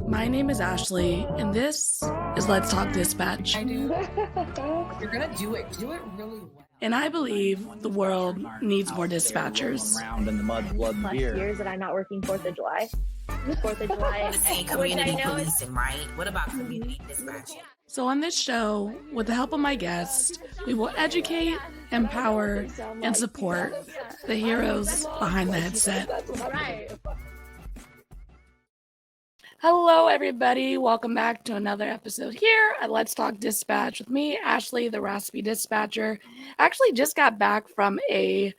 My name is Ashley, and this is Let's Talk Dispatch. I do. You're gonna do it. Do it really well. And I believe the world needs more dispatchers. Around in the mud, blood, and plus beer. years that I'm not working 4th of July. 4th of July. Saying community policing, right? What about community dispatching? So on this show, with the help of my guests, we will educate, empower, and support the heroes behind the headset. Right. Hello, everybody. Welcome back to another episode here at Let's Talk Dispatch with me, Ashley, the raspy dispatcher. I actually just got back from a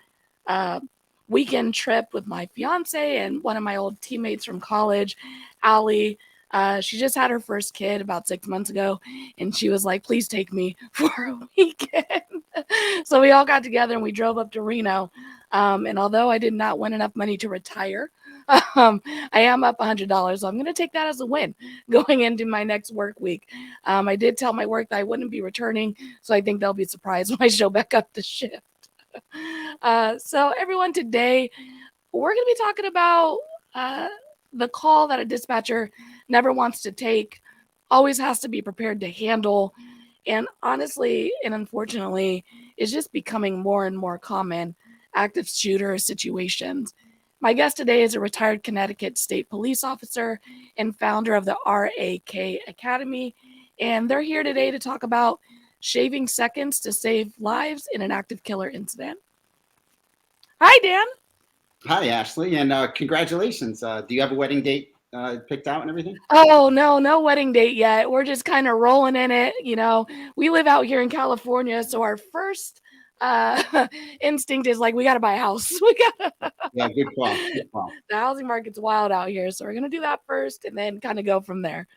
weekend trip with my fiance and one of my old teammates from college, Allie. She just had her first kid about 6 months ago, and she was like, please take me for a weekend. So we all got together and we drove up to Reno. And although I did not win enough money to retire, I am up $100. So I'm going to take that as a win going into my next work week. I did tell my work that I wouldn't be returning, so I think they'll be surprised when I show back up to shift. So everyone, today we're going to be talking about the call that a dispatcher never wants to take, always has to be prepared to handle, and honestly and unfortunately is just becoming more and more common active shooter situations. My guest today is a retired Connecticut State Police officer and founder of the RAK Academy, and they're here today to talk about shaving seconds to save lives in an active killer incident. Hi, Dan. Hi, Ashley, and congratulations. Do you have a wedding date picked out and everything? Oh, no wedding date yet. We're just kind of rolling in it. You know, we live out here in California, so our first instinct is like, we got to buy a house. Yeah, good call. Good call. The housing market's wild out here, so we're going to do that first and then kind of go from there.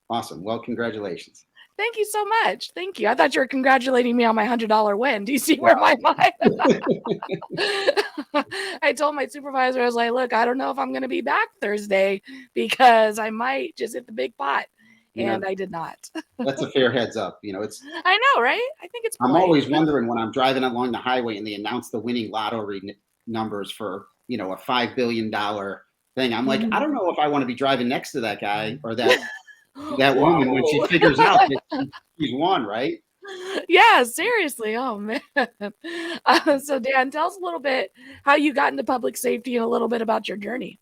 Awesome. Well, congratulations. Thank you so much. Thank you. I thought you were congratulating me on my $100 win. Do you see where my mind? I told my supervisor, I was like, look, I don't know if I'm going to be back Thursday because I might just hit the big pot. And I did not. That's a fair heads up. You know, it's. I know, right? I think it's. I'm always wondering when I'm driving along the highway and they announce the winning lottery numbers for, you know, a $5 billion thing. I'm like, I don't know if I want to be driving next to that guy or that woman when she figures out that she's won, right? Yeah, seriously. Oh, man. So, Dan, tell us a little bit how you got into public safety and a little bit about your journey.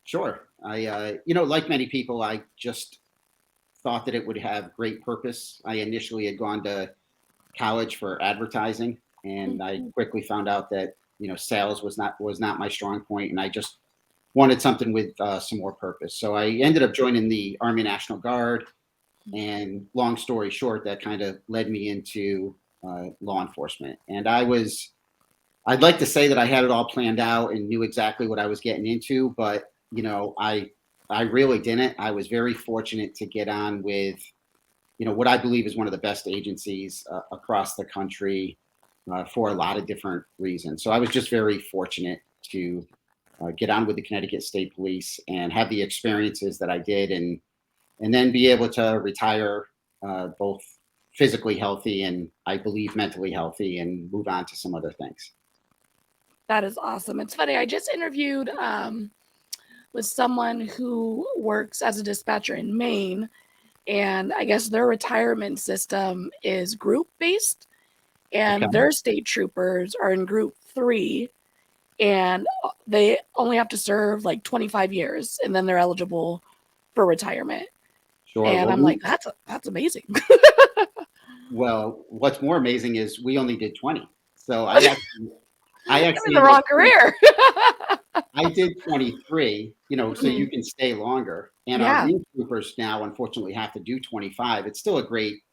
Sure. I, like many people, I just thought that it would have great purpose. I initially had gone to college for advertising, and I quickly found out that, sales was not my strong point, and I just wanted something with some more purpose. So I ended up joining the Army National Guard, and long story short, that kind of led me into law enforcement. And I'd like to say that I had it all planned out and knew exactly what I was getting into, but I really didn't. I was very fortunate to get on with, what I believe is one of the best agencies across the country for a lot of different reasons. So I was just very fortunate to get on with the Connecticut State Police and have the experiences that I did, and then be able to retire both physically healthy and I believe mentally healthy and move on to some other things. That is awesome. It's funny. I just interviewed with someone who works as a dispatcher in Maine, and I guess their retirement system is group based, and their state troopers are in group 3, and they only have to serve like 25 years and then they're eligible for retirement. Sure. And I'm like, that's amazing. Well, what's more amazing is we only did 20. So I actually in the wrong career. I did 23, so you can stay longer. And our group troopers now, unfortunately, have to do 25. It's still a great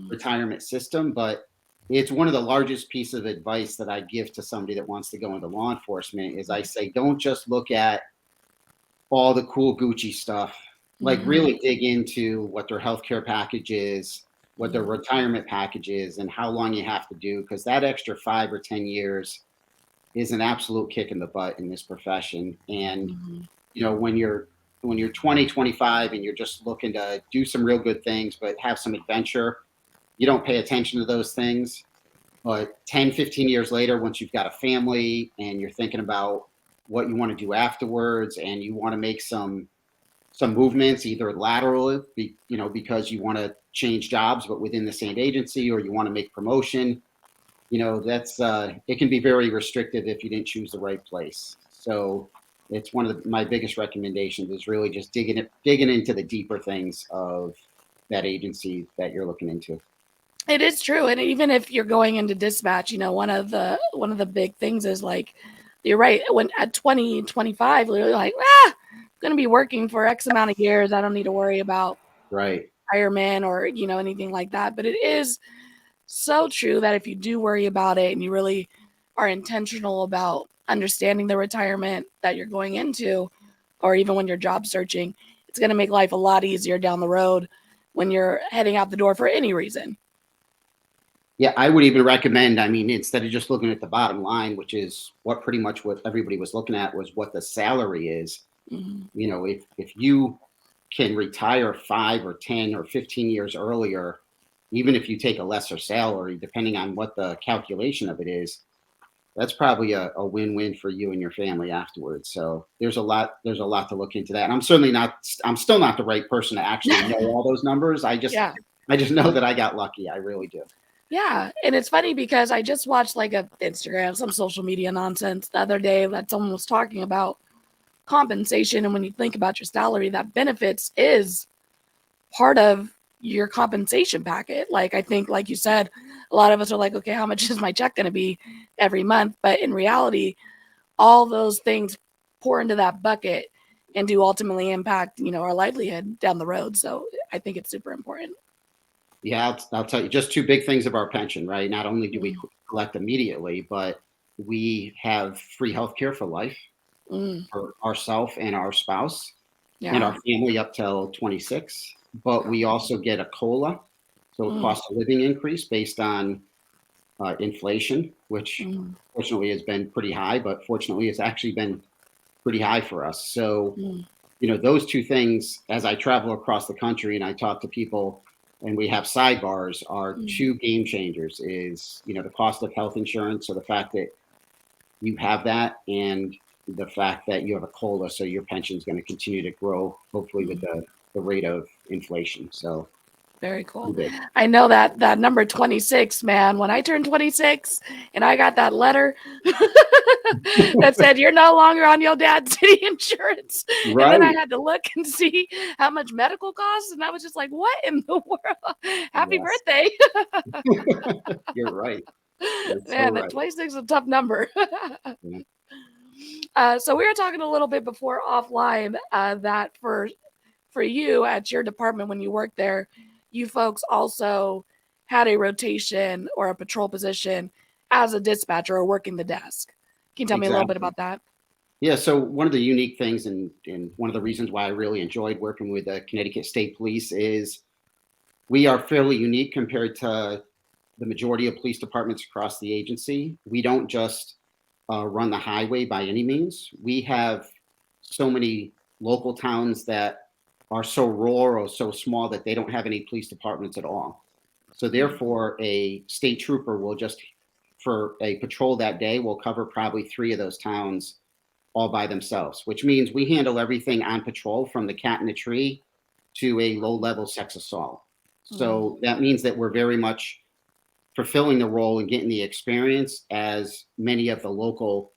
retirement system, but it's one of the largest pieces of advice that I give to somebody that wants to go into law enforcement is I say, don't just look at all the cool Gucci stuff, like really dig into what their healthcare package is, what their retirement package is, and how long you have to do, because that extra 5 or 10 years is an absolute kick in the butt in this profession. And, when you're 20, 25 and you're just looking to do some real good things, but have some adventure, you don't pay attention to those things. But 10, 15 years later, once you've got a family and you're thinking about what you want to do afterwards and you want to make some some movements, either lateral, because you want to change jobs, but within the same agency, or you want to make promotion. That's it can be very restrictive if you didn't choose the right place. So it's one of my biggest recommendations is really just digging into the deeper things of that agency that you're looking into. It is true. And even if you're going into dispatch, one of the big things is like, you're right. When at 20, 25, you're like, I'm going to be working for X amount of years. I don't need to worry about Right. retirement or, anything like that. But it is so true that if you do worry about it and you really are intentional about understanding the retirement that you're going into, or even when you're job searching, it's going to make life a lot easier down the road when you're heading out the door for any reason. Yeah, I would even recommend, instead of just looking at the bottom line, which is pretty much what everybody was looking at, was what the salary is. Mm-hmm. If you can retire 5 or 10 or 15 years earlier, even if you take a lesser salary, depending on what the calculation of it is, that's probably a win-win for you and your family afterwards. So there's a lot to look into that. And I'm still not the right person to actually know all those numbers. I just know that I got lucky. I really do. Yeah. And it's funny because I just watched like a Instagram, some social media nonsense the other day that someone was talking about compensation. And when you think about your salary, that benefits is part of your compensation packet. Like, I think, like you said, a lot of us are like, okay, how much is my check going to be every month? But in reality, all those things pour into that bucket and do ultimately impact, our livelihood down the road. So I think it's super important. Yeah, I'll tell you just two big things of our pension, right? Not only do we collect immediately, but we have free healthcare for life for ourselves and our spouse and our family up till 26. But we also get a COLA, so a cost of living increase based on inflation, which fortunately has been pretty high, but fortunately has actually been pretty high for us. So, those two things, as I travel across the country and I talk to people and we have sidebars, are two game changers is, the cost of health insurance. So the fact that you have that and the fact that you have a COLA, so your pension is going to continue to grow, hopefully with the rate of inflation. So very cool. I know that number 26, man, when I turned 26 and I got that letter that said, you're no longer on your dad's city insurance. Right. And then I had to look and see how much medical costs. And I was just like, what in the world? Happy birthday. You're right. Man, that 26 is a tough number. So we were talking a little bit before offline that for you at your department when you worked there, you folks also had a rotation or a patrol position as a dispatcher or working the desk. Can you tell me a little bit about that? Yeah, so one of the unique things and one of the reasons why I really enjoyed working with the Connecticut State Police is we are fairly unique compared to the majority of police departments across the agency. We don't just run the highway by any means. We have so many local towns that are so rural or so small that they don't have any police departments at all. So therefore, a state trooper will just, for a patrol that day, will cover probably 3 of those towns all by themselves, which means we handle everything on patrol from the cat in the tree to a low-level sex assault. So that means that we're very much fulfilling the role and getting the experience as many of the local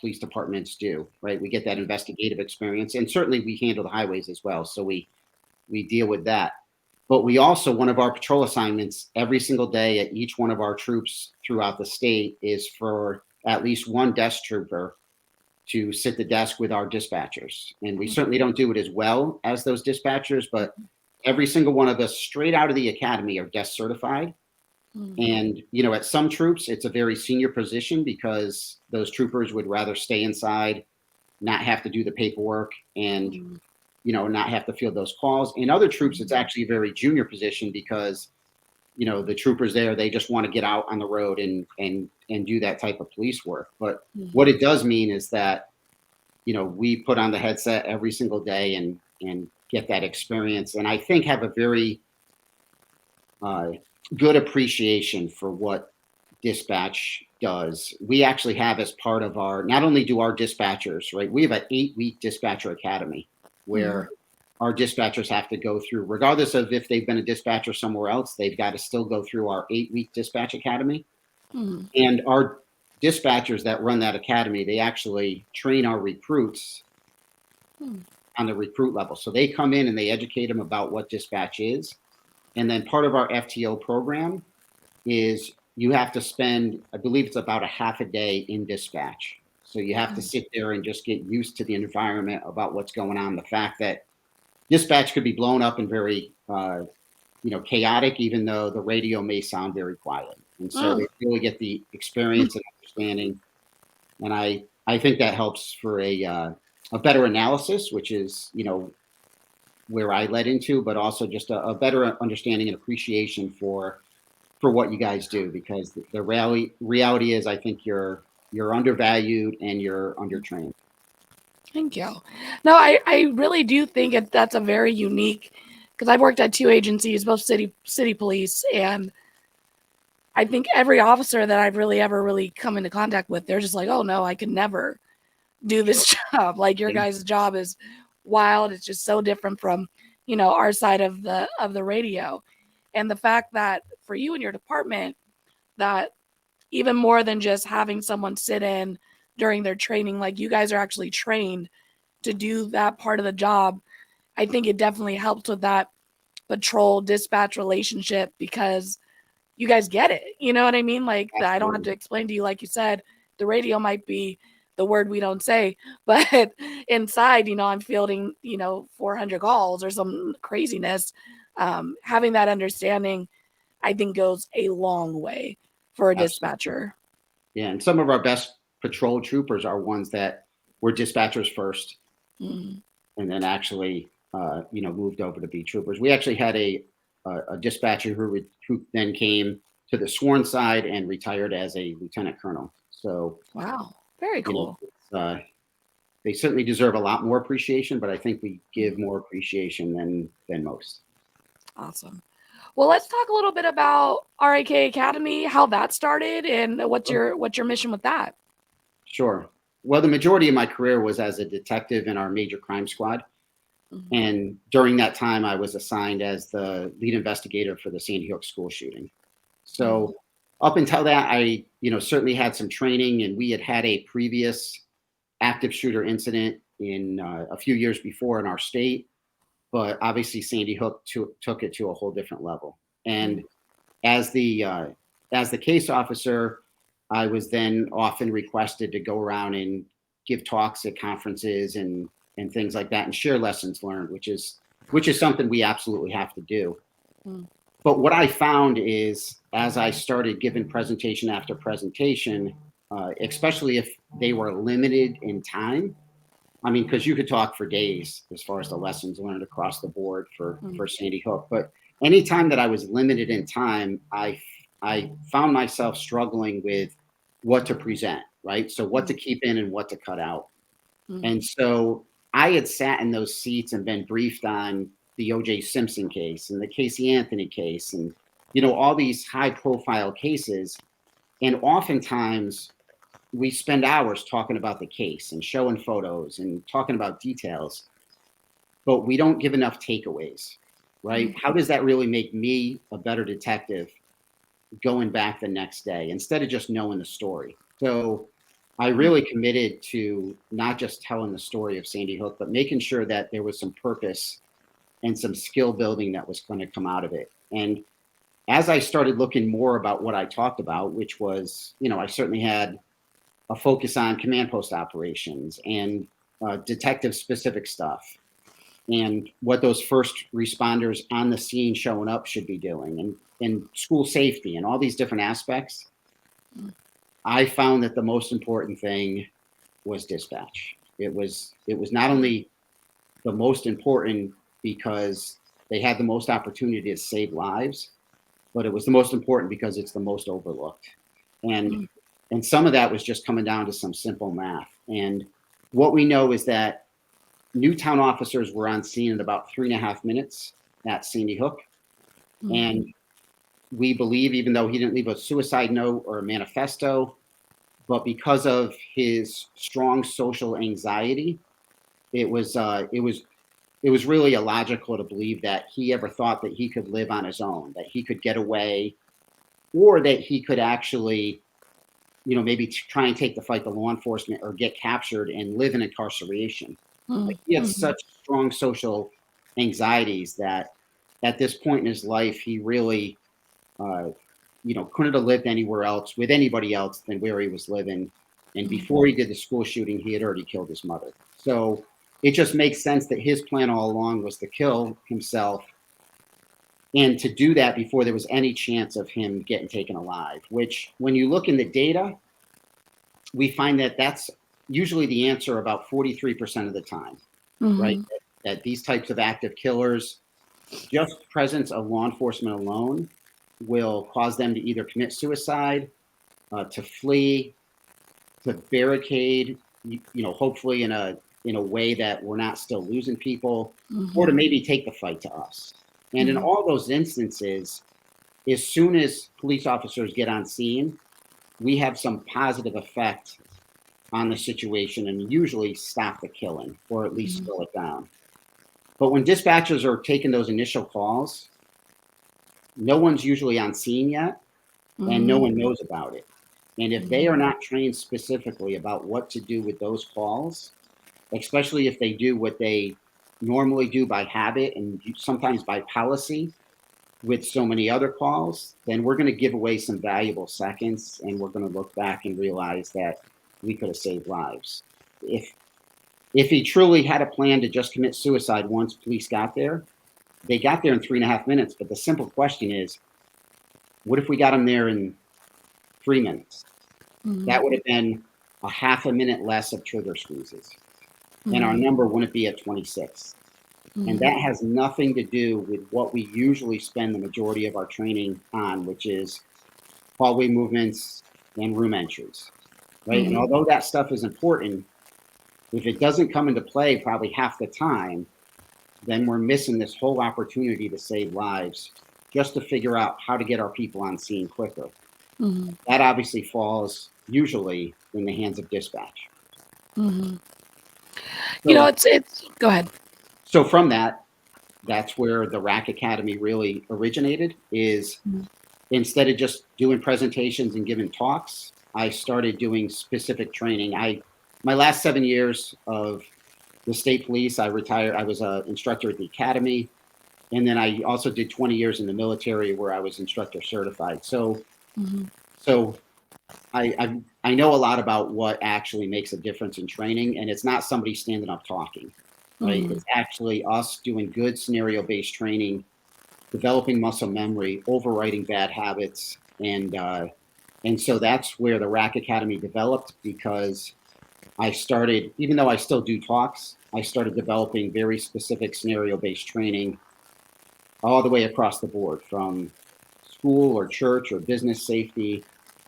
police departments do, right? We get that investigative experience, and certainly we handle the highways as well. So we deal with that. But we also, one of our patrol assignments every single day at each one of our troops throughout the state is for at least one desk trooper to sit the desk with our dispatchers. And we certainly don't do it as well as those dispatchers, but every single one of us straight out of the academy are desk certified. And, at some troops, it's a very senior position because those troopers would rather stay inside, not have to do the paperwork and, not have to field those calls. In other troops, it's actually a very junior position because, the troopers there, they just want to get out on the road and do that type of police work. But what it does mean is that, we put on the headset every single day and get that experience. And I think have a very good appreciation for what dispatch does. We actually have as part of our, not only do our dispatchers, right? We have an 8-week dispatcher academy where our dispatchers have to go through, regardless of if they've been a dispatcher somewhere else, they've got to still go through our 8-week dispatch academy. And our dispatchers that run that academy, they actually train our recruits on the recruit level. So they come in and they educate them about what dispatch is. And then part of our FTO program is you have to spend, I believe it's about a half a day in dispatch. So you have to sit there and just get used to the environment about what's going on. The fact that dispatch could be blown up and very, chaotic, even though the radio may sound very quiet. And so they really get the experience and understanding. And I think that helps for a better analysis, which is, where I led into, but also just a better understanding and appreciation for what you guys do, because the reality is, I think you're undervalued and you're undertrained. Thank you. No, I really do think that's a very unique, because I've worked at 2 agencies, both city police, and I think every officer that I've ever come into contact with, they're just like, oh no, I could never do this job. Like, your guys' job is wild. It's just so different from, our side of the radio. And the fact that for you and your department, that even more than just having someone sit in during their training, like, you guys are actually trained to do that part of the job. I think it definitely helps with that patrol dispatch relationship, because you guys get it. You know what I mean? Like, I don't have to explain to you, like you said, the radio might be the word we don't say, but inside, I'm fielding, 400 calls or some craziness. Having that understanding, I think, goes a long way for a dispatcher. Yeah, and some of our best patrol troopers are ones that were dispatchers first, and then actually, moved over to be troopers. We actually had a dispatcher who then came to the sworn side and retired as a lieutenant colonel. So, wow, very cool. They certainly deserve a lot more appreciation, but I think we give more appreciation than most. Awesome. Well, let's talk a little bit about RAK Academy, how that started, and what's your mission with that? Sure. Well, the majority of my career was as a detective in our major crime squad. And during that time, I was assigned as the lead investigator for the Sandy Hook school shooting. So up until that, I, certainly had some training, and we had a previous active shooter incident in a few years before in our state. But obviously, Sandy Hook took it to a whole different level. And as the case officer, I was then often requested to go around and give talks at conferences and things like that, and share lessons learned, which is something we absolutely have to do. But what I found is, as I started giving presentation after presentation, especially if they were limited in time, I mean, because you could talk for days as far as the lessons learned across the board for Sandy Hook. But anytime that I was limited in time, I found myself struggling with what to present, right? So what to keep in and what to cut out. And so I had sat in those seats and been briefed on the O.J. Simpson case and the Casey Anthony case and, all these high profile cases. And oftentimes we spend hours talking about the case and showing photos and talking about details, but we don't give enough takeaways, right? How does that really make me a better detective going back the next day instead of just knowing the story? So I really committed to not just telling the story of Sandy Hook, but making sure that there was some purpose and some skill building that was going to come out of it. And as I started looking more about what I talked about, which was, I certainly had a focus on command post operations and detective specific stuff and what those first responders on the scene showing up should be doing, and school safety and all these different aspects. I found that the most important thing was dispatch. It was not only the most important because they had the most opportunity to save lives, but it was the most important because it's the most overlooked. And some of that was just coming down to some simple math. And what we know is that Newtown officers were on scene in about 3.5 minutes at Sandy Hook. And we believe, even though he didn't leave a suicide note or a manifesto, but because of his strong social anxiety, it was it was really illogical to believe that he ever thought that he could live on his own, that he could get away, or that he could actually, maybe try and take the fight to law enforcement or get captured and live in incarceration. Like, he had Mm-hmm. such strong social anxieties that at this point in his life, he really, uh, couldn't have lived anywhere else with anybody else than where he was living. And before he did the school shooting, he had already killed his mother. So it just makes sense that his plan all along was to kill himself, and to do that before there was any chance of him getting taken alive, which when you look in the data, we find that that's usually the answer about 43% of the time, right? Mm-hmm. That these types of active killers, just presence of law enforcement alone will cause them to either commit suicide, to flee, to barricade, hopefully in a way that we're not still losing people, or to Mm-hmm. maybe take the fight to us. And in Mm-hmm. all those instances, as soon as police officers get on scene, we have some positive effect on the situation and usually stop the killing or at least slow it down. But when dispatchers are taking those initial calls, no one's usually on scene yet, and no one knows about it. And if they are not trained specifically about what to do with those calls, especially if they do what they normally do by habit and sometimes by policy with so many other calls, then we're going to give away some valuable seconds, and we're going to look back and realize that we could have saved lives. If he truly had a plan to just commit suicide once police got there, they got there in 3.5 minutes. But the simple question is, what if we got him there in 3 minutes? That would have been a half a minute less of trigger squeezes, and our number wouldn't be at 26. And that has nothing to do with what we usually spend the majority of our training on, which is hallway movements and room entries, right? And although that stuff is important, if it doesn't come into play probably half the time, then we're missing this whole opportunity to save lives just to figure out how to get our people on scene quicker. Mm-hmm. That obviously falls usually in the hands of dispatch. Mm-hmm. So, It's go ahead. so from that's where the RAK Academy really originated, is instead of just doing presentations and giving talks, I started doing specific training. My last 7 years of the state police, I retired. I was an instructor at the academy. And then I also did 20 years in the military where I was instructor certified. So, Mm-hmm. so I know a lot about what actually makes a difference in training, and it's not somebody standing up talking, right? Mm-hmm. It's actually us doing good scenario-based training, developing muscle memory, overriding bad habits, and so that's where the RAK Academy developed, because I started, even though I still do talks, I started developing very specific scenario-based training all the way across the board, from school or church or business safety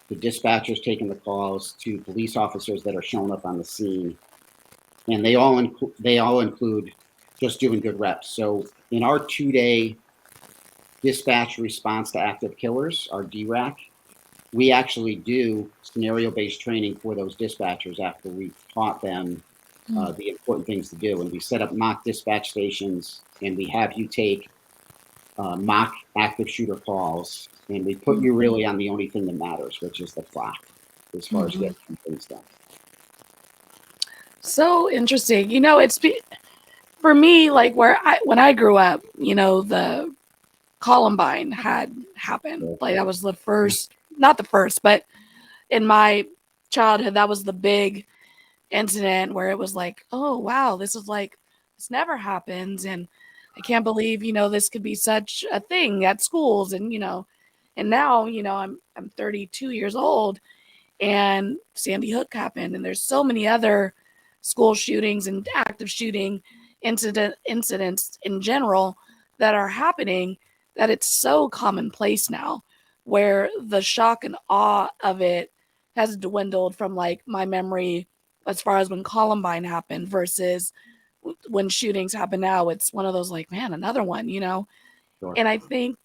to dispatchers taking the calls to police officers that are showing up on the scene. And they all include just doing good reps. So in our 2-day dispatch response to active killers, our DRAC, we actually do scenario-based training for those dispatchers after we've taught them the important things to do. And we set up mock dispatch stations, and we have you take mock active shooter calls, and we put you really on the only thing that matters, which is the clock, as far as getting things done. So interesting. For me, like when I grew up, the Columbine had happened. Like that was the first, not the first, but in my childhood, that was the big incident where it was like, oh wow, this never happens, and I can't believe this could be such a thing at schools, and now I'm 32 years old, and Sandy Hook happened, and there's so many other school shootings and active shooting incidents in general that are happening, that it's so commonplace now, where the shock and awe of it has dwindled from like my memory as far as when Columbine happened versus when shootings happen now. It's one of those like, man, another one. Sure. And I think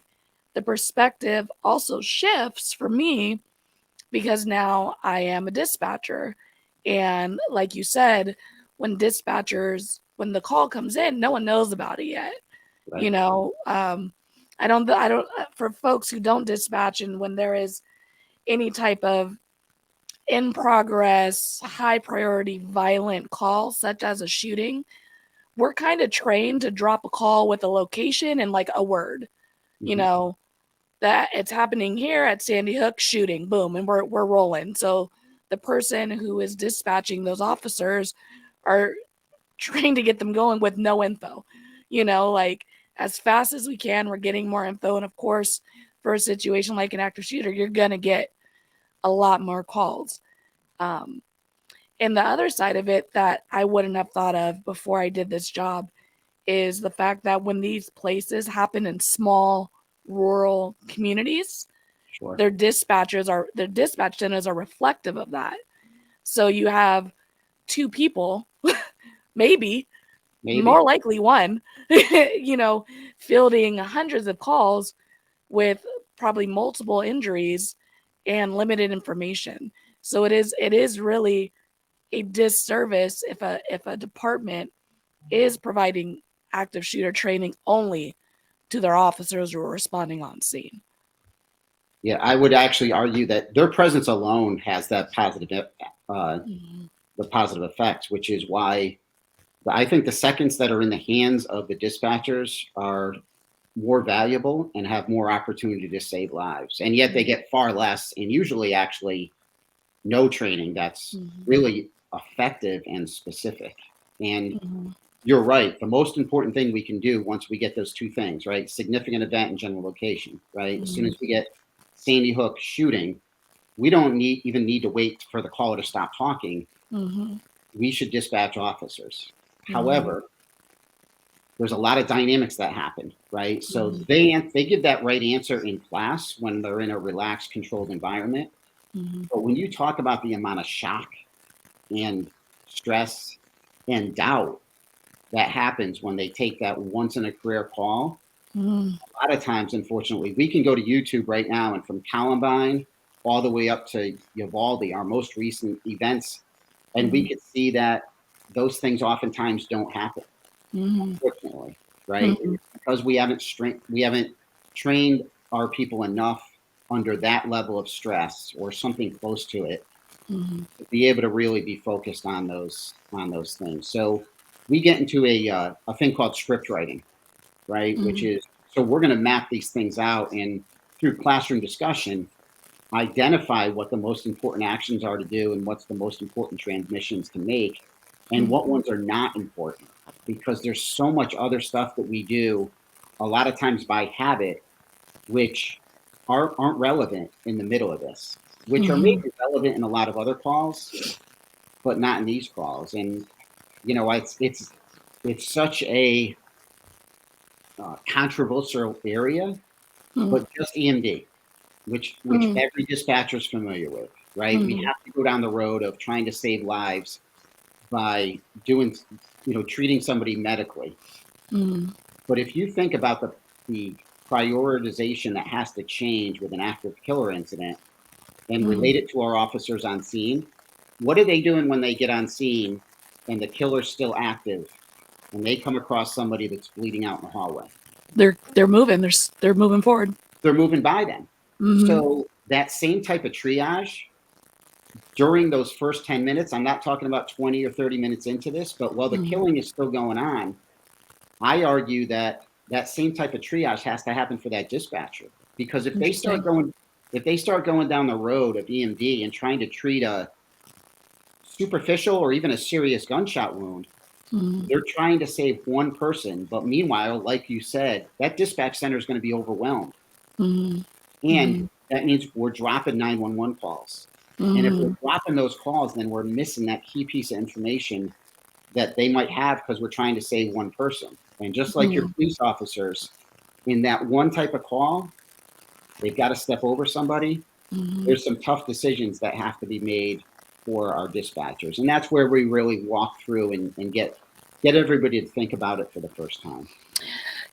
the perspective also shifts for me because now I am a dispatcher. And like you said, when dispatchers when the call comes in, no one knows about it yet. Right. You know, I don't, for folks who don't dispatch, and when there is any type of in progress, high priority, violent call, such as a shooting, we're kind of trained to drop a call with a location and like a word, you know, that it's happening here at Sandy Hook, shooting, boom, and we're rolling. So the person who is dispatching those officers are trained to get them going with no info, you know, like as fast as we can, we're getting more info. And of course, for a situation like an active shooter, you're going to get a lot more calls. And the other side of it that I wouldn't have thought of before I did this job is the fact that when these places happen in small rural communities, Sure. their dispatch centers are reflective of that. So you have two people, maybe more likely one, you know, fielding hundreds of calls with probably multiple injuries and limited information. So it is really a disservice if a department is providing active shooter training only to their officers who are responding on scene. Yeah, I would actually argue that their presence alone has that positive, the positive effects, which is why I think the seconds that are in the hands of the dispatchers are more valuable and have more opportunity to save lives. And yet they get far less and usually actually no training that's really effective and specific. And you're right. The most important thing we can do once we get those two things, right? Significant event and general location, right? As soon as we get Sandy Hook shooting, we don't even need to wait for the caller to stop talking. We should dispatch officers. However, there's a lot of dynamics that happen, right? So they give that right answer in class when they're in a relaxed, controlled environment. But when you talk about the amount of shock and stress and doubt that happens when they take that once in a career call, a lot of times, unfortunately, we can go to YouTube right now and from Columbine all the way up to Uvalde, our most recent events, and we could see that those things oftentimes don't happen. Unfortunately, right? Because we haven't trained our people enough under that level of stress or something close to it to be able to really be focused on those things. So we get into a thing called script writing, right? Which is, so we're going to map these things out and through classroom discussion, identify what the most important actions are to do and what's the most important transmissions to make and what ones are not important, because there's so much other stuff that we do a lot of times by habit, which aren't relevant in the middle of this, which are maybe relevant in a lot of other calls, but not in these calls. And, you know, it's such a controversial area, but just EMD, which every dispatcher is familiar with, right? We have to go down the road of trying to save lives by doing, treating somebody medically. But if you think about the prioritization that has to change with an active killer incident and relate it to our officers on scene, what are they doing when they get on scene and the killer's still active and they come across somebody that's bleeding out in the hallway? They're moving. They're moving forward. They're moving by them. So that same type of triage during those first 10 minutes, I'm not talking about 20 or 30 minutes into this, but while the killing is still going on, I argue that that same type of triage has to happen for that dispatcher, because if they start going down the road of EMD and trying to treat a superficial or even a serious gunshot wound, they're trying to save one person. But meanwhile, like you said, that dispatch center is going to be overwhelmed. And that means we're dropping 911 calls. And if we're dropping those calls, then we're missing that key piece of information that they might have because we're trying to save one person. And just like your police officers, in that one type of call, they've got to step over somebody. There's some tough decisions that have to be made for our dispatchers. And that's where we really walk through and get everybody to think about it for the first time.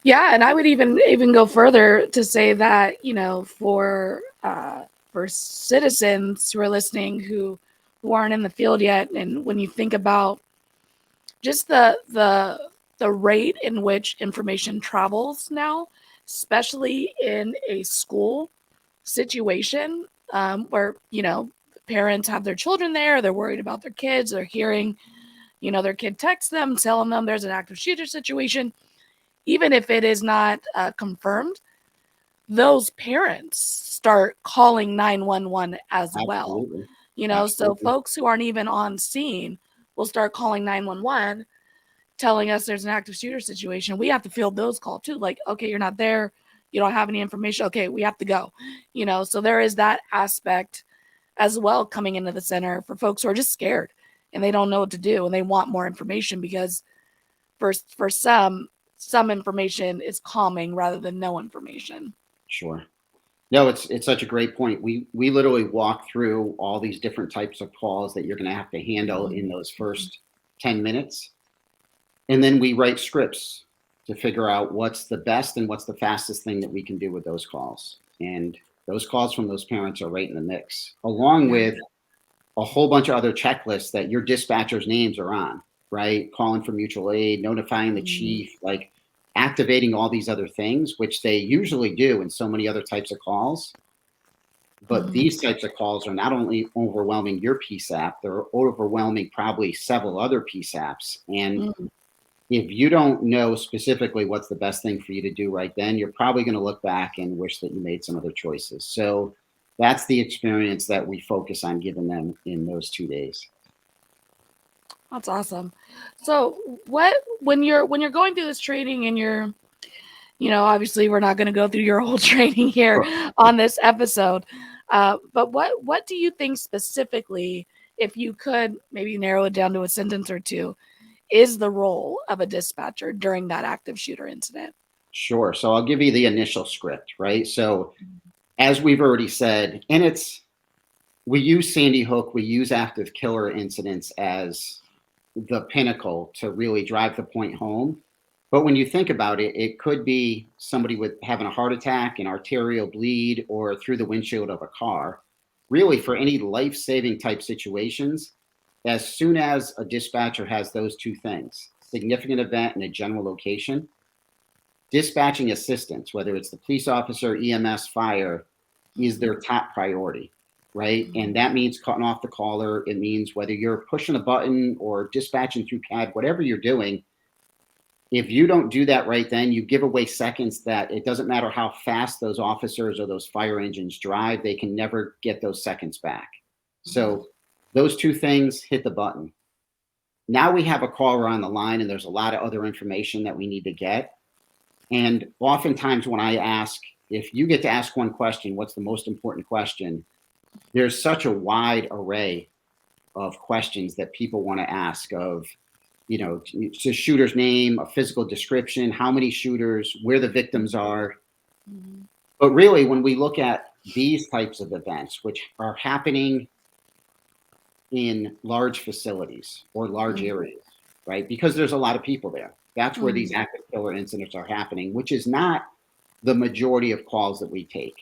Yeah, and I would even go further to say that, for citizens who are listening who aren't in the field yet, and when you think about just the rate in which information travels now, especially in a school situation, where, parents have their children there, they're worried about their kids, they're hearing, their kid text them, telling them there's an active shooter situation, even if it is not confirmed, those parents start calling 911 as well. Absolutely. So Absolutely. folks who aren't even on scene will start calling 911, telling us there's an active shooter situation. We have to field those calls too. Like, okay, you're not there. You don't have any information. Okay, we have to go. So there is that aspect as well coming into the center for folks who are just scared and they don't know what to do and they want more information because for some information is calming rather than no information. Sure. No, it's such a great point. We literally walk through all these different types of calls that you're going to have to handle in those first 10 minutes. And then we write scripts to figure out what's the best and what's the fastest thing that we can do with those calls. And those calls from those parents are right in the mix, along with a whole bunch of other checklists that your dispatcher's names are on, right? Calling for mutual aid, notifying the chief, like activating all these other things, which they usually do in so many other types of calls. But these types of calls are not only overwhelming your PSAP, they're overwhelming probably several other PSAPs. And if you don't know specifically what's the best thing for you to do right then, you're probably going to look back and wish that you made some other choices. So that's the experience that we focus on giving them in those 2 days. That's awesome. So when you're going through this training and you're, obviously we're not going to go through your whole training here on this episode. But what do you think specifically, if you could maybe narrow it down to a sentence or two, is the role of a dispatcher during that active shooter incident? Sure. So I'll give you the initial script, right? So as we've already said, and we use Sandy Hook, we use active killer incidents as the pinnacle to really drive the point home. But when you think about it, it could be somebody with having a heart attack, an arterial bleed, or through the windshield of a car. Really, for any life-saving type situations, as soon as a dispatcher has those two things, significant event and a general location, dispatching assistance, whether it's the police officer, EMS, fire, is their top priority, right? And that means cutting off the caller. It means whether you're pushing a button or dispatching through CAD, whatever you're doing, if you don't do that right then, you give away seconds that it doesn't matter how fast those officers or those fire engines drive, they can never get those seconds back. So those two things, hit the button. Now we have a caller on the line and there's a lot of other information that we need to get. And oftentimes when I ask, if you get to ask one question, what's the most important question? There's such a wide array of questions that people want to ask of, it's a shooter's name, a physical description, how many shooters, where the victims are. But really, when we look at these types of events, which are happening in large facilities or large areas, right? Because there's a lot of people there. That's where these active killer incidents are happening, which is not the majority of calls that we take.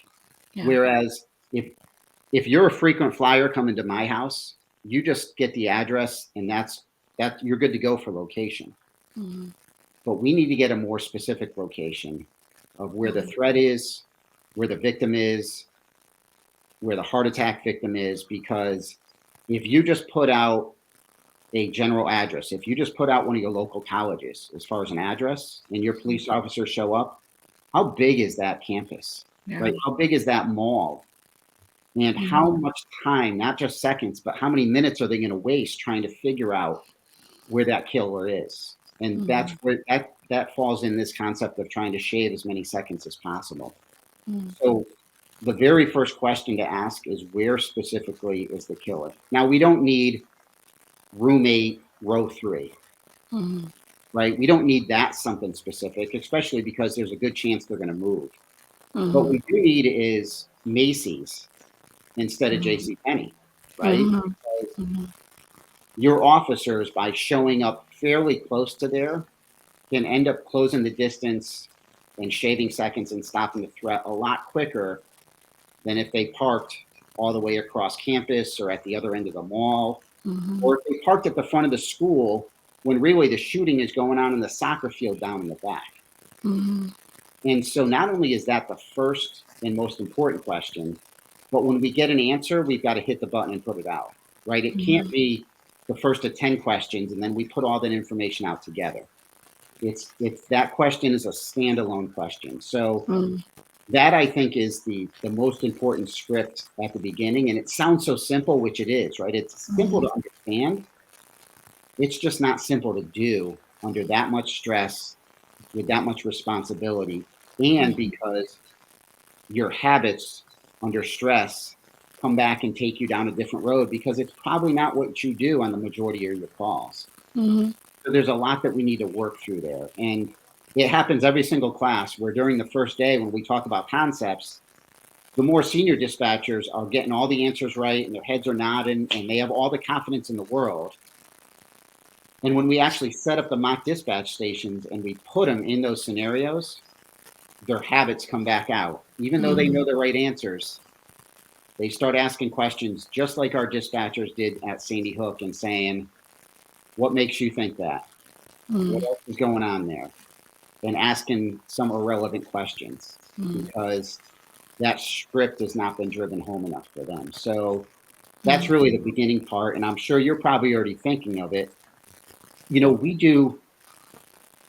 Yeah. Whereas if you're a frequent flyer coming to my house, you just get the address and that you're good to go for location. But we need to get a more specific location of where the threat is, where the victim is, where the heart attack victim is, because if you just put out a general address, if you just put out one of your local colleges as far as an address and your police officers show up, how big is that campus? Right? How big is that mall? And how much time, not just seconds, but how many minutes are they going to waste trying to figure out where that killer is? And that's where that falls in this concept of trying to shave as many seconds as possible. So the very first question to ask is, where specifically is the killer? Now, we don't need room 8, row 3, right? We don't need that something specific, especially because there's a good chance they're going to move. What we do need is Macy's instead of JCPenney, right? Because your officers, by showing up fairly close to there, can end up closing the distance and shaving seconds and stopping the threat a lot quicker than if they parked all the way across campus or at the other end of the mall, or if they parked at the front of the school when really the shooting is going on in the soccer field down in the back. Mm-hmm. And so not only is that the first and most important question, but when we get an answer, we've got to hit the button and put it out, right? It can't be the first of 10 questions and then we put all that information out together. It's that question is a standalone question. So that I think is the most important script at the beginning. And it sounds so simple, which it is, right? It's simple to understand. It's just not simple to do under that much stress, with that much responsibility, and because your habits under stress come back and take you down a different road because it's probably not what you do on the majority of your calls. So there's a lot that we need to work through there. And it happens every single class where during the first day when we talk about concepts, the more senior dispatchers are getting all the answers right and their heads are nodding and they have all the confidence in the world. And when we actually set up the mock dispatch stations and we put them in those scenarios, their habits come back out. Even though they know the right answers, they start asking questions just like our dispatchers did at Sandy Hook and saying, what makes you think that? What else is going on there? And asking some irrelevant questions because that script has not been driven home enough for them. So that's really the beginning part. And I'm sure you're probably already thinking of it. You know, we do,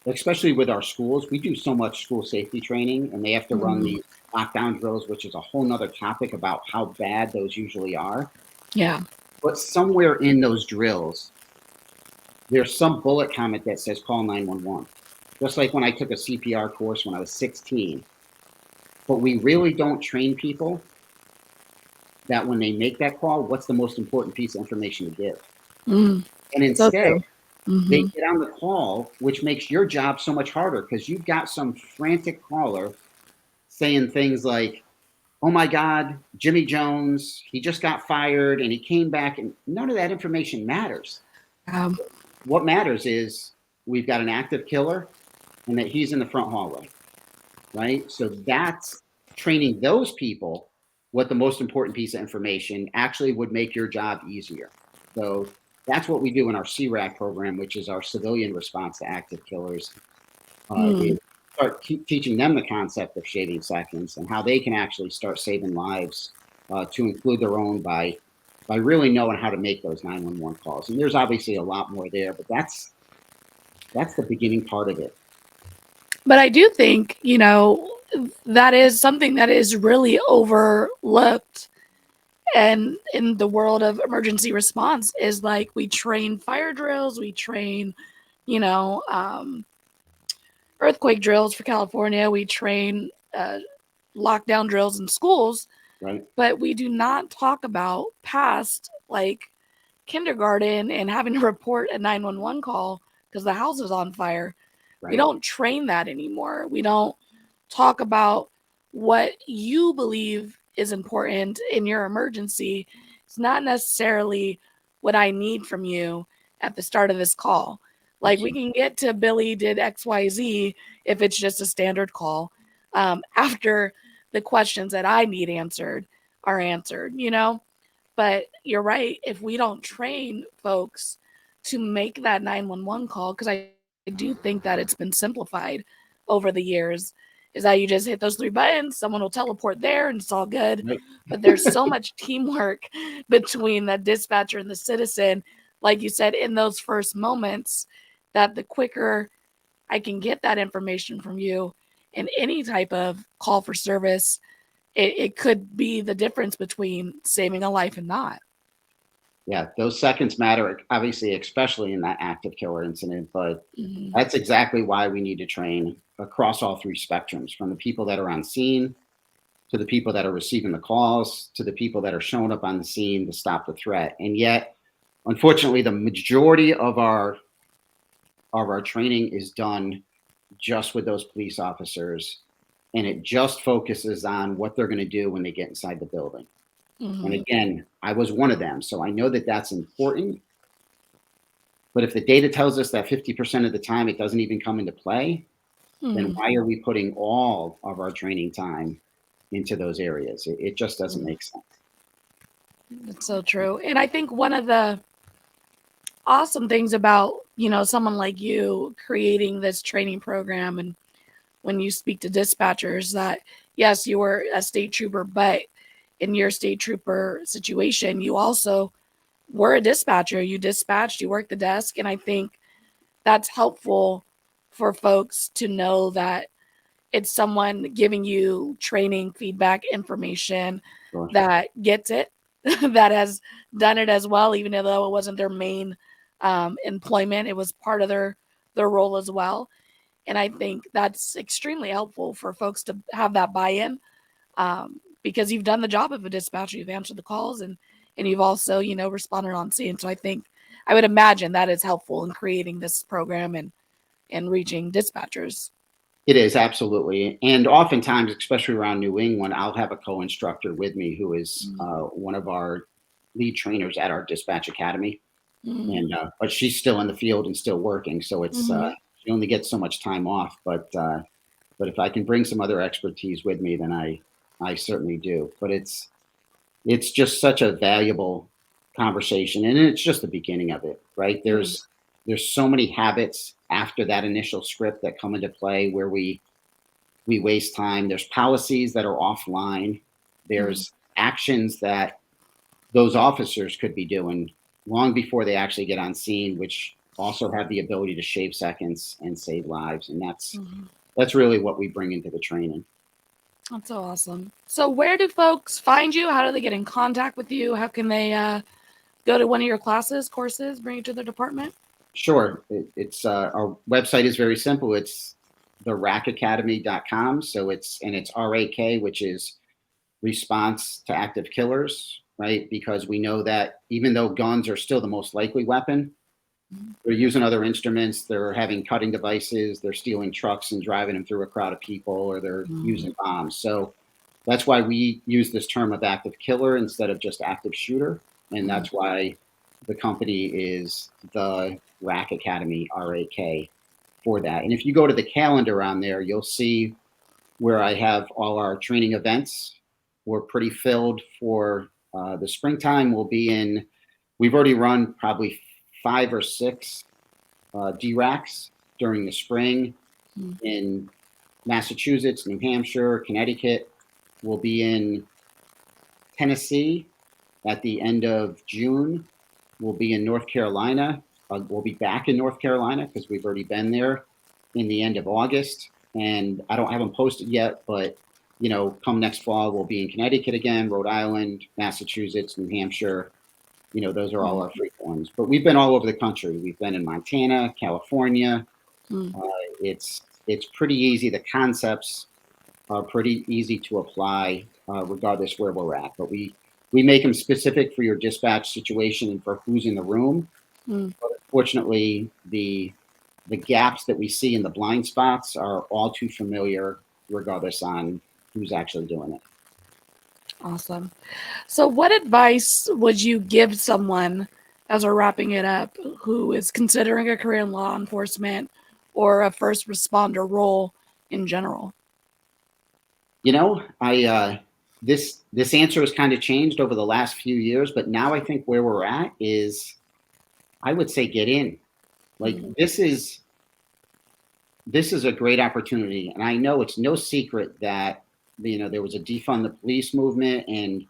especially with our schools, we do so much school safety training and they have to run these lockdown drills, which is a whole nother topic about how bad those usually are. Yeah. But somewhere in those drills, there's some bullet comment that says call 911. Just like when I took a CPR course when I was 16. But we really don't train people that when they make that call, what's the most important piece of information to give? And instead, they get on the call, which makes your job so much harder because you've got some frantic caller saying things like, oh my God, Jimmy Jones, he just got fired and he came back, and none of that information matters. What matters is we've got an active killer and that he's in the front hallway, right? So that's training those people what the most important piece of information actually would make your job easier. So that's what we do in our RAK program, which is our civilian response to active killers. Is start teaching them the concept of shaving seconds and how they can actually start saving lives to include their own by really knowing how to make those 911 calls. And there's obviously a lot more there, but that's the beginning part of it. But I do think, you know, that is something that is really overlooked. And in the world of emergency response is like we train fire drills, we train, you know, earthquake drills for California, we train lockdown drills in schools, right? But we do not talk about past like kindergarten and having to report a 911 call because the house is on fire. Right. We don't train that anymore. We don't talk about what you believe is important in your emergency. It's not necessarily what I need from you at the start of this call. Like we can get to Billy did XYZ if it's just a standard call after the questions that I need answered are answered, you know? But you're right. If we don't train folks to make that 911 call, because I do think that it's been simplified over the years, is that you just hit those 3 buttons, someone will teleport there and it's all good. Right. But there's so much teamwork between the dispatcher and the citizen, like you said, in those first moments, that the quicker I can get that information from you in any type of call for service, it could be the difference between saving a life and not. Yeah, those seconds matter, obviously, especially in that active killer incident. But that's exactly why we need to train across all 3 spectrums, from the people that are on scene to the people that are receiving the calls to the people that are showing up on the scene to stop the threat. And yet, unfortunately, the majority of our training is done just with those police officers, and it just focuses on what they're going to do when they get inside the building. And again, I was one of them, so I know that that's important. But if the data tells us that 50% of the time it doesn't even come into play, then why are we putting all of our training time into those areas? It just doesn't make sense. That's so true. And I think one of the awesome things about someone like you creating this training program, and when you speak to dispatchers that, yes, you were a state trooper, but in your state trooper situation, you also were a dispatcher. You dispatched, you worked the desk. And I think that's helpful for folks to know that it's someone giving you training, feedback, information Sure. that gets it, that has done it as well, even though it wasn't their main employment. It was part of their role as well. And I think that's extremely helpful for folks to have that buy-in, because you've done the job of a dispatcher. You've answered the calls, and you've also, responded on scene. So I would imagine that is helpful in creating this program and reaching dispatchers. It is, absolutely. And oftentimes, especially around New England, I'll have a co-instructor with me who is one of our lead trainers at our dispatch academy. Mm-hmm. And but she's still in the field and still working, so it's she only gets so much time off. But if I can bring some other expertise with me, then I certainly do. But it's just such a valuable conversation, and it's just the beginning of it, right? There's so many habits after that initial script that come into play where we waste time. There's policies that are offline. There's actions that those officers could be doing long before they actually get on scene, which also have the ability to shave seconds and save lives. And that's really what we bring into the training. That's so awesome. So where do folks find you? How do they get in contact with you? How can they go to one of your classes, courses, bring it to their department? Sure. It's our website is very simple. It's the RAKacademy.com. So it's RAK, which is response to active killers, right? Because we know that even though guns are still the most likely weapon, they're using other instruments, they're having cutting devices, they're stealing trucks and driving them through a crowd of people, or they're using bombs. So that's why we use this term of active killer instead of just active shooter. And that's why the company is the RAK Academy, RAK, for that. And if you go to the calendar on there, you'll see where I have all our training events. We're pretty filled for the springtime. We've already run probably 5 or 6 DRACs during the spring in Massachusetts, New Hampshire, Connecticut. We'll be in Tennessee at the end of June. We'll be in North Carolina. We'll be back in North Carolina because we've already been there in the end of August. And I don't have them posted yet, but come next fall, we'll be in Connecticut again, Rhode Island, Massachusetts, New Hampshire. Those are all our frequent ones. But we've been all over the country. We've been in Montana, California. It's pretty easy. The concepts are pretty easy to apply, regardless where we're at. But we make them specific for your dispatch situation and for who's in the room. But unfortunately, the gaps that we see in the blind spots are all too familiar, regardless on who's actually doing it. Awesome. So what advice would you give someone, as we're wrapping it up, who is considering a career in law enforcement or a first responder role in general? This answer has kind of changed over the last few years, but now I think where we're at is, I would say, get in. This is a great opportunity. And I know it's no secret that there was a defund the police movement, and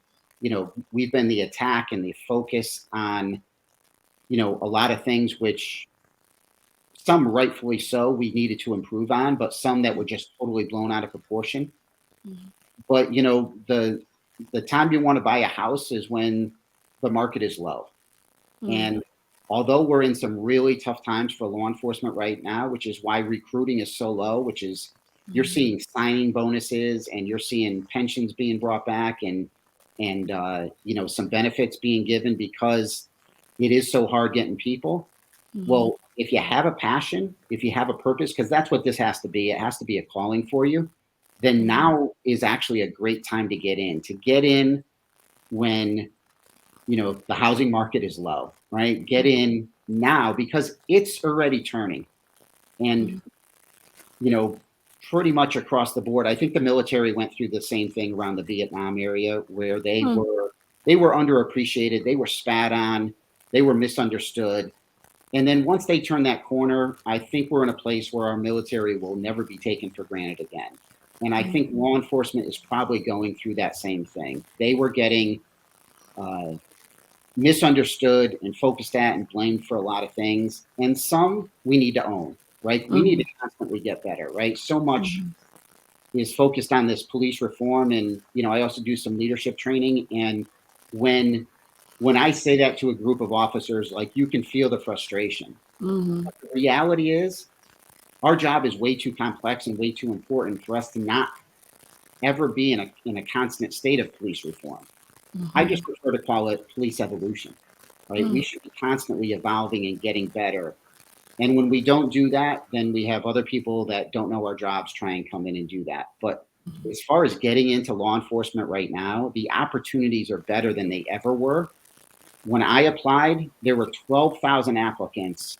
we've been the attack and the focus on a lot of things, which some rightfully so we needed to improve on, but some that were just totally blown out of proportion. But the time you want to buy a house is when the market is low. And although we're in some really tough times for law enforcement right now, which is why recruiting is so low, which is you're seeing signing bonuses and you're seeing pensions being brought back and some benefits being given because it is so hard getting people. Well, if you have a passion, if you have a purpose, because that's what this has to be, it has to be a calling for you, then now is actually a great time to get in when the housing market is low, right? Get in now because it's already turning. And pretty much across the board, I think the military went through the same thing around the Vietnam area where they were underappreciated, they were spat on, they were misunderstood. And then once they turn that corner, I think we're in a place where our military will never be taken for granted again. And I think law enforcement is probably going through that same thing. They were getting uh, misunderstood and focused at and blamed for a lot of things. And some we need to own, right? We need to constantly get better, right? So much is focused on this police reform. And, I also do some leadership training. And when I say that to a group of officers, like, you can feel the frustration. But the reality is our job is way too complex and way too important for us to not ever be in a constant state of police reform. I just prefer to call it police evolution, right? We should be constantly evolving and getting better. And when we don't do that, then we have other people that don't know our jobs try and come in and do that. But as far as getting into law enforcement right now, the opportunities are better than they ever were. When I applied, there were 12,000 applicants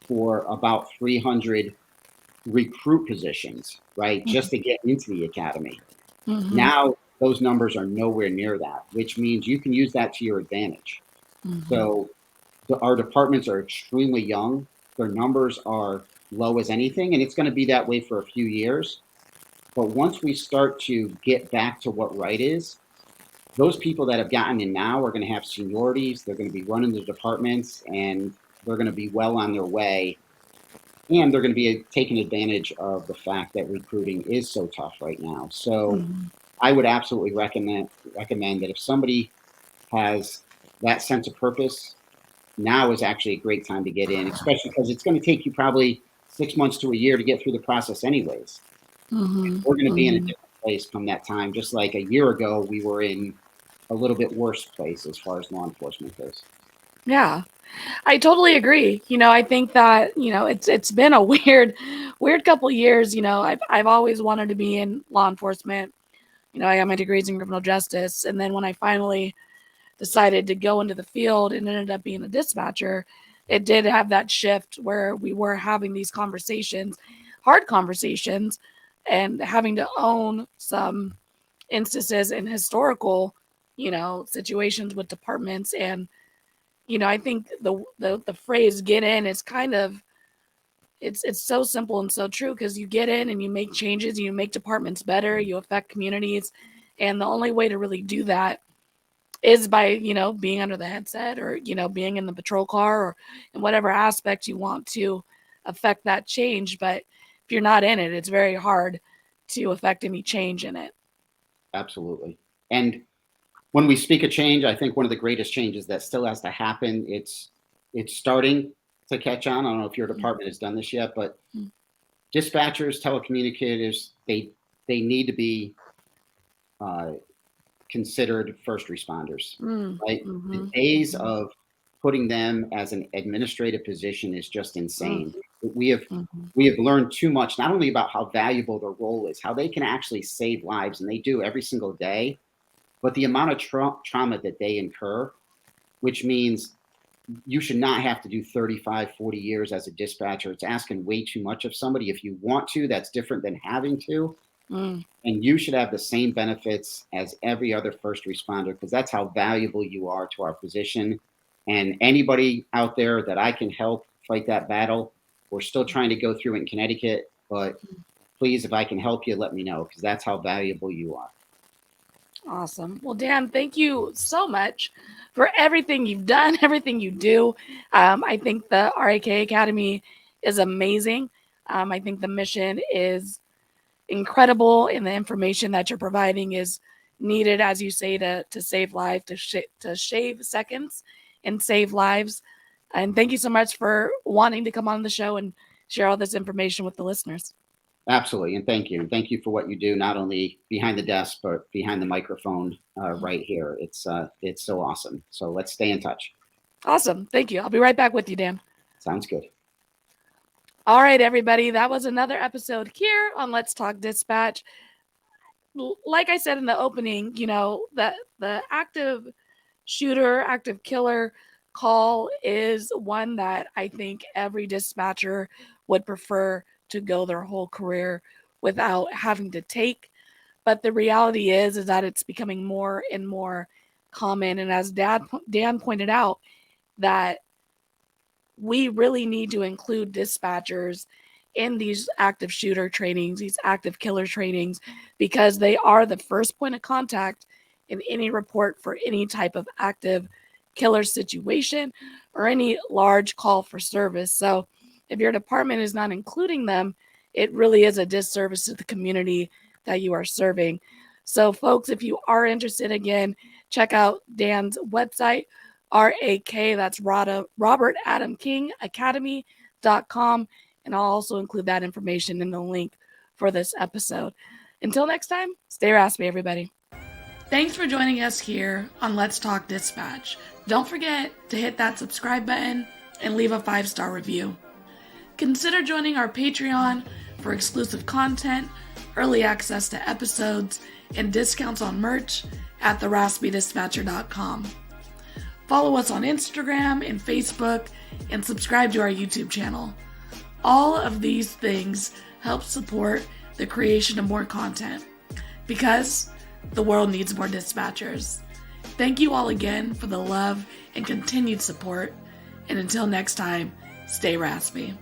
for about 300 recruit positions, right? Just to get into the academy. Now, those numbers are nowhere near that, which means you can use that to your advantage. So our departments are extremely young. Their numbers are low as anything, and it's going to be that way for a few years. But once we start to get back to what right is, those people that have gotten in now are going to have seniorities. They're going to be running the departments, and they're going to be well on their way. And they're going to be taking advantage of the fact that recruiting is so tough right now. So I would absolutely recommend that if somebody has that sense of purpose, now is actually a great time to get in, especially because it's going to take you probably 6 months to a year to get through the process anyways. We're going to be in a different place come that time. Just like a year ago, we were in a little bit worse place as far as law enforcement goes. Yeah, I totally agree. I think that, it's been a weird couple years. I've always wanted to be in law enforcement. I got my degrees in criminal justice. And then when I finally decided to go into the field and ended up being a dispatcher, it did have that shift where we were having these conversations, hard conversations, and having to own some instances in historical, situations with departments. And, I think the phrase "get in" is kind of, it's so simple and so true, because you get in and you make changes, you make departments better, you affect communities. And the only way to really do that is by, being under the headset, or, being in the patrol car, or in whatever aspect you want to affect that change. But if you're not in it, it's very hard to affect any change in it. Absolutely. And when we speak of change, I think one of the greatest changes that still has to happen, it's starting to catch on. I don't know if your department has done this yet, but dispatchers, telecommunicators, they need to be considered first responders, right? The days of putting them as an administrative position is just insane. We have learned too much, not only about how valuable their role is, how they can actually save lives, and they do every single day, but the amount of trauma that they incur, which means you should not have to do 35, 40 years as a dispatcher. It's asking way too much of somebody. If you want to, that's different than having to. And you should have the same benefits as every other first responder, because that's how valuable you are to our position. And anybody out there that I can help fight that battle, we're still trying to go through it in Connecticut, but please, if I can help you, let me know, because that's how valuable you are. Awesome. Well, Dan, thank you so much for everything you've done, everything you do. I think the RAK Academy is amazing. I think the mission is incredible, and the information that you're providing is needed, as you say, to save lives, to shave seconds and save lives. And thank you so much for wanting to come on the show and share all this information with the listeners. Absolutely. And thank you. And thank you for what you do, not only behind the desk, but behind the microphone right here. It's so awesome. So let's stay in touch. Awesome. Thank you. I'll be right back with you, Dan. Sounds good. All right, everybody. That was another episode here on Let's Talk Dispatch. Like I said in the opening, the active shooter, active killer call is one that I think every dispatcher would prefer to go their whole career without having to take. But the reality is that it's becoming more and more common. And as Dan pointed out, that we really need to include dispatchers in these active shooter trainings, these active killer trainings, because they are the first point of contact in any report for any type of active killer situation or any large call for service. So if your department is not including them, it really is a disservice to the community that you are serving. So folks, if you are interested, again, check out Dan's website, RAK, that's Robert Adam King Academy.com. And I'll also include that information in the link for this episode. Until next time, stay raspy, everybody. Thanks for joining us here on Let's Talk Dispatch. Don't forget to hit that subscribe button and leave a 5-star review. Consider joining our Patreon for exclusive content, early access to episodes, and discounts on merch at theraspydispatcher.com. Follow us on Instagram and Facebook, and subscribe to our YouTube channel. All of these things help support the creation of more content, because the world needs more dispatchers. Thank you all again for the love and continued support, and until next time, stay raspy.